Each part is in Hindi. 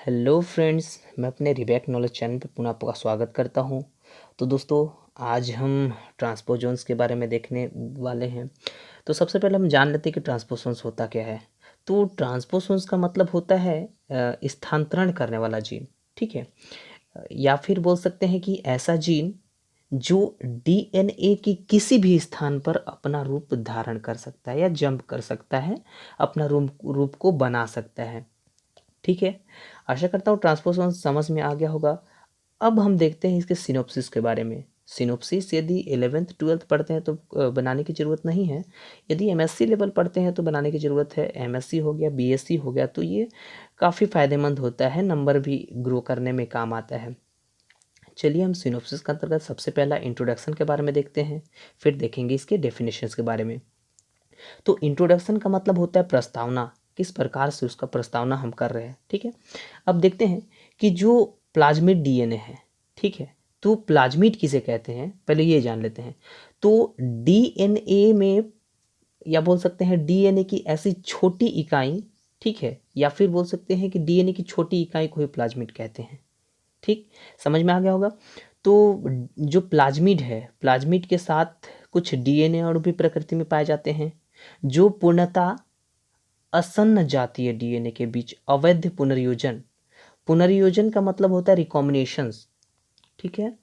हेलो फ्रेंड्स, मैं अपने रिबैक नॉलेज चैनल पे पुनः आपका स्वागत करता हूं। तो दोस्तों, आज हम ट्रांसपोजोन्स के बारे में देखने वाले हैं। तो सबसे पहले हम जान लेते हैं कि ट्रांसपोजोन्स होता क्या है। तो ट्रांसपोजोन्स का मतलब होता है स्थानांतरण करने वाला जीन। ठीक है, या फिर बोल सकते हैं कि ऐसा जीन जो डीएनए के किसी भी स्थान पर अपना रूप धारण कर सकता है या जंप कर सकता है, अपना रूप को बना सकता है। ठीक है, आशा करता हूँ ट्रांसपोज़िशन समझ में आ गया होगा। अब हम देखते हैं इसके सिनॉप्सिस के बारे में। सिनॉप्सिस यदि 11th 12th पढ़ते हैं तो बनाने की ज़रूरत नहीं है। यदि एमएससी लेवल पढ़ते हैं तो बनाने की ज़रूरत है। एमएससी हो गया, बीएससी हो गया, तो ये काफ़ी फ़ायदेमंद होता है, नंबर भी ग्रो करने में काम आता है। चलिए हम सिनॉप्सिस के अंतर्गत सबसे पहला इंट्रोडक्शन के बारे में देखते हैं, फिर देखेंगे इसके डेफिनेशंस के बारे में। तो इंट्रोडक्शन का मतलब होता है प्रस्तावना, किस प्रकार से उसका प्रस्तावना हम कर रहे हैं। ठीक है, अब देखते हैं कि जो प्लाज्मिड डीएनए है, ठीक है, तो प्लाज्मिड किसे कहते हैं पहले ये जान लेते हैं। तो डीएनए में, या बोल सकते हैं डीएनए की ऐसी छोटी इकाई, ठीक है, या फिर बोल सकते हैं कि डीएनए की छोटी इकाई को ही प्लाज्मिड कहते हैं। ठीक, समझ में आ गया होगा। तो जो प्लाज्मिड है, प्लाज्मिड के साथ कुछ डीएनए अणु भी प्रकृति में पाए जाते हैं, जो पूर्णतः असन्न जातीय डीएनए के बीच अवैध पुनर्योजन, पुनर्योजन का मतलब होता है रिकॉम्बिनेशंस, ठीक है,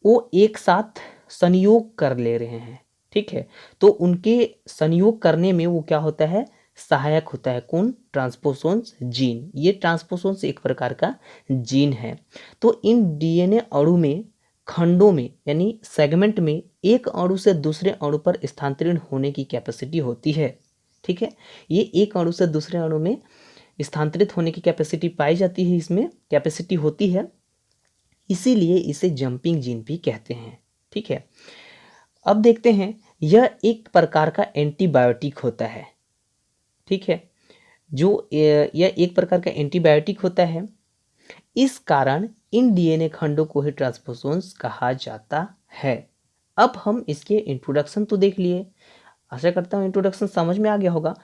वो एक साथ संयोग कर ले रहे हैं। ठीक है, तो उनके संयोग करने में वो क्या होता है, सहायक होता है। कौन? ट्रांसपोसोन्स जीन। ये ट्रांसपोसोन्स एक प्रकार का जीन है। तो इन डीएनए अणु में, खंडों में यानी सेगमेंट में, एक अणु से दूसरे अणु पर स्थानांतरित होने की कैपेसिटी होती है। ठीक है, ये एक अणु से दूसरे अणु में स्थानांतरित होने की कैपेसिटी पाई जाती है, इसमें कैपेसिटी होती है, इसीलिए इसे जंपिंग जीन भी कहते हैं। ठीक है, अब देखते हैं, यह एक प्रकार का एंटीबायोटिक होता है। ठीक है, यह एक प्रकार का एंटीबायोटिक होता है। इस कारण इन डीएनए खंडों को ही ट्रांसपोसोन्स कहा जाता है। अब हम इसके इंट्रोडक्शन तो देख लिए, आशा करता हूँ इंट्रोडक्शन समझ में आ गया होगा।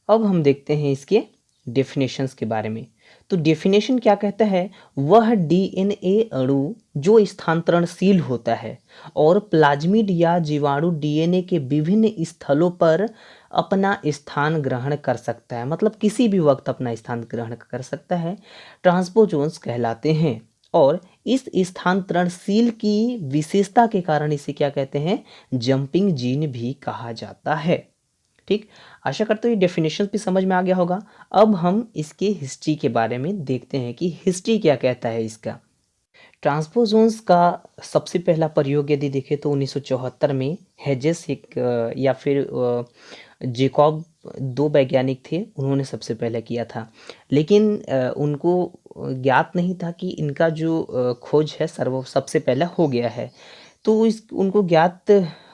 अब हम देखते हैं इसके डेफिनेशंस के बारे में। तो डेफिनेशन क्या कहता है, वह डीएनए अणु जो स्थानांतरणशील होता है और प्लाज्मिड या जीवाणु डीएनए के विभिन्न स्थलों पर अपना स्थान ग्रहण कर सकता है, मतलब किसी भी वक्त अपना स्थान ग्रहण कर सकता है, ट्रांसपोजोन्स कहलाते हैं। और इस स्थानांतरणशील की विशेषता के कारण इसे क्या कहते हैं, जंपिंग जीन भी कहा जाता है। ठीक, आशा करते हो ये डेफिनेशन भी समझ में आ गया होगा। अब हम इसके हिस्ट्री के बारे में देखते हैं कि हिस्ट्री क्या कहता है इसका। ट्रांसपोजोन्स का सबसे पहला प्रयोग यदि देखें तो 1974 में हेजेस एक या फिर जेकॉब, दो वैज्ञानिक थे, उन्होंने सबसे पहले किया था। लेकिन उनको ज्ञात नहीं था कि इनका जो खोज है सर्व सबसे पहला हो गया है। तो इस उनको ज्ञात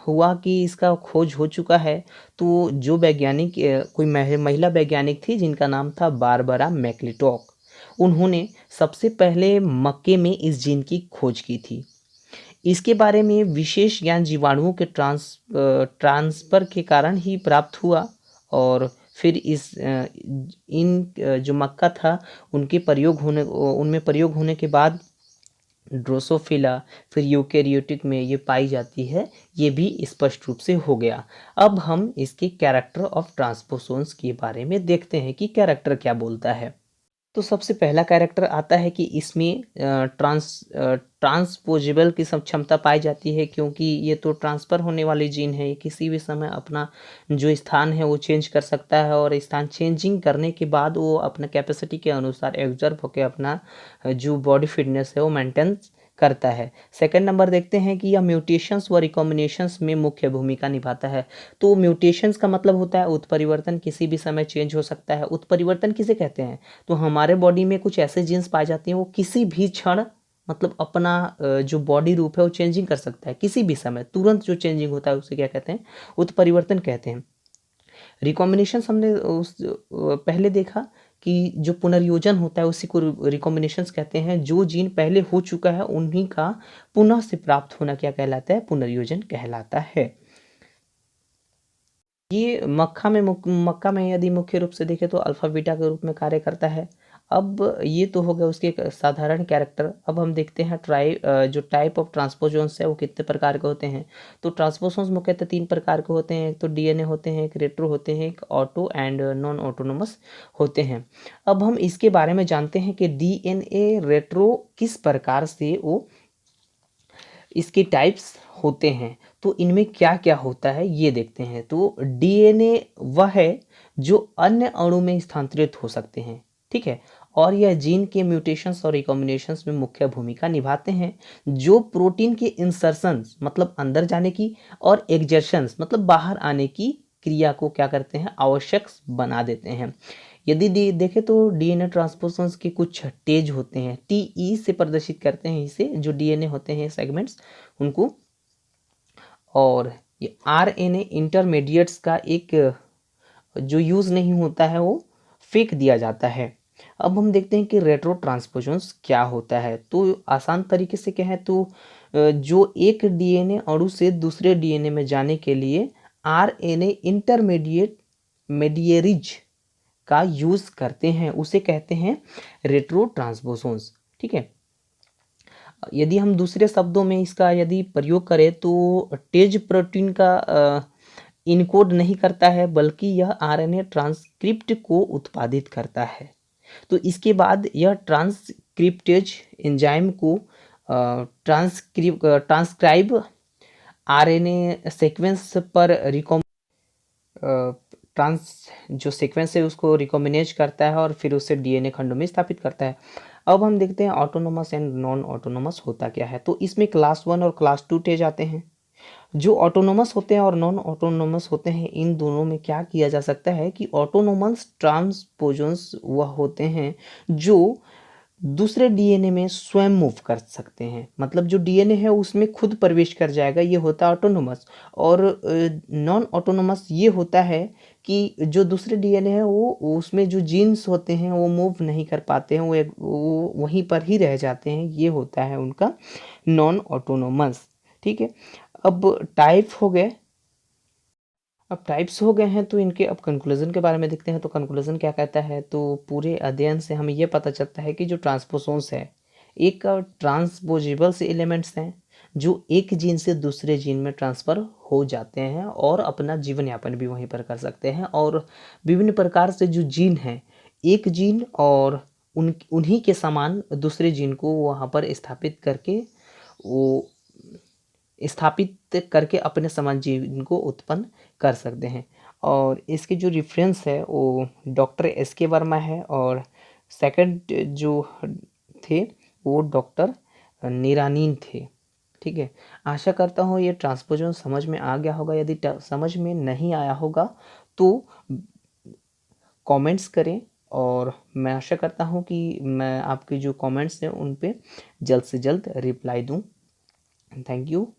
हुआ कि इसका खोज हो चुका है। तो जो वैज्ञानिक, कोई महिला वैज्ञानिक थी जिनका नाम था बारबरा मैक्लिटॉक, उन्होंने सबसे पहले मक्के में इस जीन की खोज की थी। इसके बारे में विशेष ज्ञान जीवाणुओं के ट्रांसफर के कारण ही प्राप्त हुआ। और फिर जो मक्का था उनमें प्रयोग होने के बाद ड्रोसोफिला, फिर यूकेरियोटिक में ये पाई जाती है, ये भी स्पष्ट रूप से हो गया। अब हम इसके कैरेक्टर ऑफ ट्रांसपोसोन्स के बारे में देखते हैं कि कैरेक्टर क्या बोलता है। तो सबसे पहला कैरेक्टर आता है कि इसमें ट्रांसपोजेबल की क्षमता पाई जाती है, क्योंकि ये तो ट्रांसफ़र होने वाली जीन है, ये किसी भी समय अपना जो स्थान है वो चेंज कर सकता है, और स्थान चेंजिंग करने के बाद वो अपना कैपेसिटी के अनुसार एब्जॉर्ब होकर अपना जो बॉडी फिटनेस है वो मेंटेन करता है। सेकंड नंबर देखते हैं कि यह म्यूटेशंस व रिकॉम्बिनेशंस में मुख्य भूमिका निभाता है। तो म्यूटेशंस का मतलब होता है उत्परिवर्तन, किसी भी समय चेंज हो सकता है। उत्परिवर्तन किसे कहते हैं, तो हमारे बॉडी में कुछ ऐसे जीन्स पाए जाते हैं वो किसी भी क्षण, मतलब अपना जो बॉडी रूप है वो चेंजिंग कर सकता है, किसी भी समय तुरंत जो चेंजिंग होता है उसे क्या कहते हैं, उत्परिवर्तन कहते हैं। रिकॉम्बिनेशन हमने पहले देखा कि जो पुनर्योजन होता है उसी को रिकॉम्बिनेशंस कहते हैं। जो जीन पहले हो चुका है उन्हीं का पुनः से प्राप्त होना क्या कहलाता है, पुनर्योजन कहलाता है। ये मक्का में यदि मुख्य रूप से देखें तो अल्फा बीटा के रूप में कार्य करता है। अब ये तो हो गया उसके एक साधारण कैरेक्टर। अब हम देखते हैं जो टाइप ऑफ ट्रांसपोजोन्स है वो कितने प्रकार के होते हैं। तो ट्रांसपोजोन्स मुख्यतः 3 प्रकार के होते हैं। एक तो डीएनए होते हैं, एक रेट्रो होते हैं, एक ऑटो एंड नॉन ऑटोनोमस होते हैं। अब हम इसके बारे में जानते हैं कि डीएनए रेट्रो किस प्रकार से वो इसके टाइप्स होते हैं। तो इनमें क्या क्या होता है ये देखते हैं। तो डीएनए वह है जो अन्य अणु में स्थानांतरित हो सकते हैं, ठीक है, और यह जीन के म्यूटेशंस और रिकॉम्बिनेशंस में मुख्य भूमिका निभाते हैं, जो प्रोटीन के इंसर्शंस मतलब अंदर जाने की और एक्सर्शंस मतलब बाहर आने की क्रिया को क्या करते हैं, आवश्यक बना देते हैं। यदि देखें तो डीएनए ट्रांसपोजन्स के कुछ स्टेज होते हैं, टीई से प्रदर्शित करते हैं इसे, जो डीएनए होते हैं सेगमेंट्स उनको। और ये आरएनए इंटरमीडिएट्स का एक जो यूज़ नहीं होता है वो फेंक दिया जाता है। अब हम देखते हैं कि रेट्रो ट्रांसपोजन्स क्या होता है। तो आसान तरीके से कहें तो जो एक डीएनए अणु से दूसरे डीएनए में जाने के लिए आरएनए इंटरमीडिएट मेडिएरिज का यूज़ करते हैं, उसे कहते हैं रेट्रो ट्रांसपोजन्स, ठीक है। यदि हम दूसरे शब्दों में इसका यदि प्रयोग करें तो टेज प्रोटीन का इनकोड नहीं करता है, बल्कि यह आरएनए ट्रांसक्रिप्ट को उत्पादित करता है। तो इसके बाद यह ट्रांसक्रिप्टेज एंजाइम को ट्रांसक्राइब आरएनए सीक्वेंस पर जो सीक्वेंस है उसको रिकॉम्बिनेज करता है और फिर उसे डीएनए खंडों में स्थापित करता है। अब हम देखते हैं ऑटोनोमस एंड नॉन ऑटोनोमस होता क्या है। तो इसमें क्लास 1 और क्लास 2 स्टेज आते हैं। जो ऑटोनोमस होते हैं और नॉन ऑटोनोमस होते हैं, इन दोनों में क्या किया जा सकता है कि ऑटोनोमस ट्रांसपोजन्स वह होते हैं जो दूसरे डीएनए में स्वयं मूव कर सकते हैं, मतलब जो डीएनए है उसमें खुद प्रवेश कर जाएगा, ये होता है ऑटोनोमस। और नॉन ऑटोनोमस ये होता है कि जो दूसरे डीएनए है वो उसमें जो जीन्स होते हैं वो मूव नहीं कर पाते हैं, वो वहीं पर ही रह जाते हैं, ये होता है उनका नॉन ऑटोनोमस, ठीक है। अब टाइप हो गए, अब टाइप्स हो गए हैं तो इनके अब कंक्लूजन के बारे में देखते हैं। तो कंक्लूजन क्या कहता है, तो पूरे अध्ययन से हमें यह पता चलता है कि जो ट्रांसपोसोन्स है एक ट्रांसपोजिबल से एलिमेंट्स हैं जो एक जीन से दूसरे जीन में ट्रांसफ़र हो जाते हैं और अपना जीवन यापन भी वहीं पर कर सकते हैं। और विभिन्न प्रकार से जो जीन हैं, एक जीन और उन्हीं के समान दूसरे जीन को वहाँ पर स्थापित करके अपने समान जीवन को उत्पन्न कर सकते हैं। और इसके जो रेफरेंस है वो डॉक्टर एस.के. वर्मा है और सेकंड जो थे वो डॉक्टर निरानीन थे, ठीक है। आशा करता हूँ ये ट्रांसपोजन समझ में आ गया होगा। यदि समझ में नहीं आया होगा तो कमेंट्स करें और मैं आशा करता हूँ कि मैं आपके जो कमेंट्स हैं उन पे जल्द से जल्द रिप्लाई दूँ। Thank you.